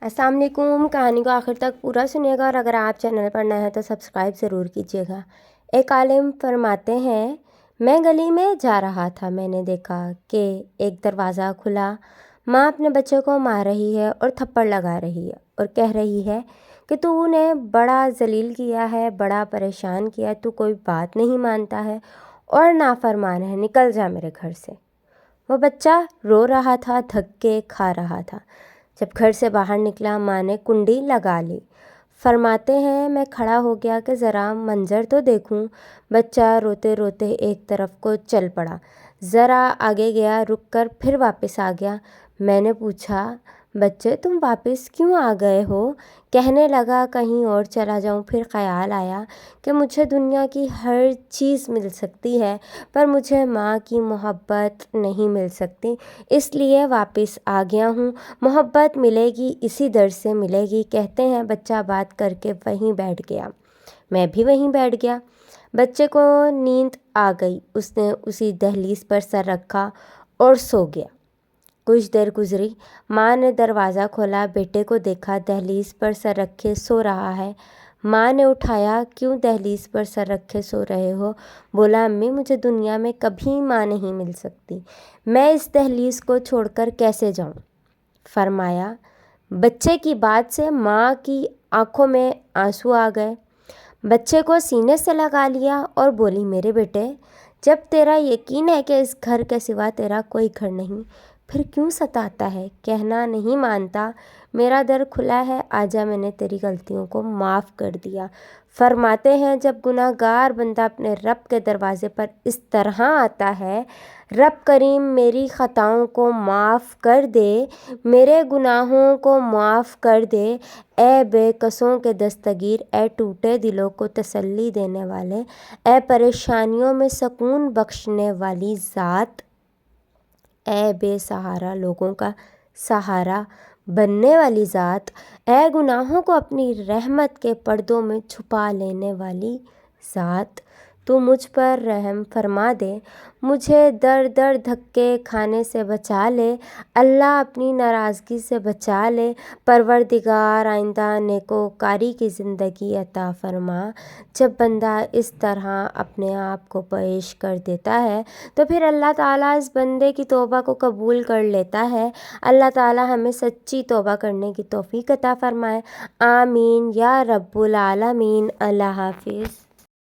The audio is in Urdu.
السلام علیکم۔ کہانی کو آخر تک پورا سنیے گا، اور اگر آپ چینل پر نئے ہیں تو سبسکرائب ضرور کیجیے گا۔ ایک عالم فرماتے ہیں، میں گلی میں جا رہا تھا، میں نے دیکھا کہ ایک دروازہ کھلا، ماں اپنے بچے کو مار رہی ہے اور تھپڑ لگا رہی ہے اور کہہ رہی ہے کہ تو نے بڑا ذلیل کیا ہے، بڑا پریشان کیا، تو کوئی بات نہیں مانتا ہے اور نافرمان ہے، نکل جا میرے گھر سے۔ وہ بچہ رو رہا تھا، دھکے کھا رہا تھا۔ جب گھر سے باہر نکلا، ماں نے کنڈی لگا لی۔ فرماتے ہیں، میں کھڑا ہو گیا کہ ذرا منظر تو دیکھوں۔ بچہ روتے روتے ایک طرف کو چل پڑا، ذرا آگے گیا، رک کر پھر واپس آ گیا۔ میں نے پوچھا، بچے تم واپس کیوں آ گئے ہو؟ کہنے لگا کہیں اور چلا جاؤں، پھر خیال آیا کہ مجھے دنیا کی ہر چیز مل سکتی ہے پر مجھے ماں کی محبت نہیں مل سکتی، اس لیے واپس آ گیا ہوں۔ محبت ملے گی اسی در سے ملے گی، کہتے ہیں۔ بچہ بات کر کے وہیں بیٹھ گیا، میں بھی وہیں بیٹھ گیا۔ بچے کو نیند آ گئی، اس نے اسی دہلیز پر سر رکھا اور سو گیا۔ کچھ دیر گزری، ماں نے دروازہ کھولا، بیٹے کو دیکھا دہلیز پر سر رکھے سو رہا ہے۔ ماں نے اٹھایا، کیوں دہلیز پر سر رکھے سو رہے ہو؟ بولا، امی مجھے دنیا میں کبھی ماں نہیں مل سکتی، میں اس دہلیز کو چھوڑ کر کیسے جاؤں؟ فرمایا، بچے کی بات سے ماں کی آنکھوں میں آنسو آ گئے۔ بچے کو سینے سے لگا لیا اور بولی، میرے بیٹے، جب تیرا یقین ہے کہ اس گھر کے سوا تیرا کوئی گھر نہیں، پھر کیوں ستاتا ہے؟ کہنا نہیں مانتا؟ میرا در کھلا ہے، آجا، میں نے تیری غلطیوں کو معاف کر دیا۔ فرماتے ہیں، جب گناہ گار بندہ اپنے رب کے دروازے پر اس طرح آتا ہے، رب کریم میری خطاؤں کو معاف کر دے، میرے گناہوں کو معاف کر دے، اے بے کسوں کے دستگیر، اے ٹوٹے دلوں کو تسلی دینے والے، اے پریشانیوں میں سکون بخشنے والی ذات، اے بے سہارا لوگوں کا سہارا بننے والی ذات، اے گناہوں کو اپنی رحمت کے پردوں میں چھپا لینے والی ذات، تو مجھ پر رحم فرما دے، مجھے در در دھکے کھانے سے بچا لے، اللہ اپنی ناراضگی سے بچا لے، پروردگار آئندہ نیکوکاری کی زندگی عطا فرما۔ جب بندہ اس طرح اپنے آپ کو پیش کر دیتا ہے تو پھر اللہ تعالیٰ اس بندے کی توبہ کو قبول کر لیتا ہے۔ اللہ تعالیٰ ہمیں سچی توبہ کرنے کی توفیق عطا فرمائے، آمین یا رب العالمین۔ اللہ حافظ۔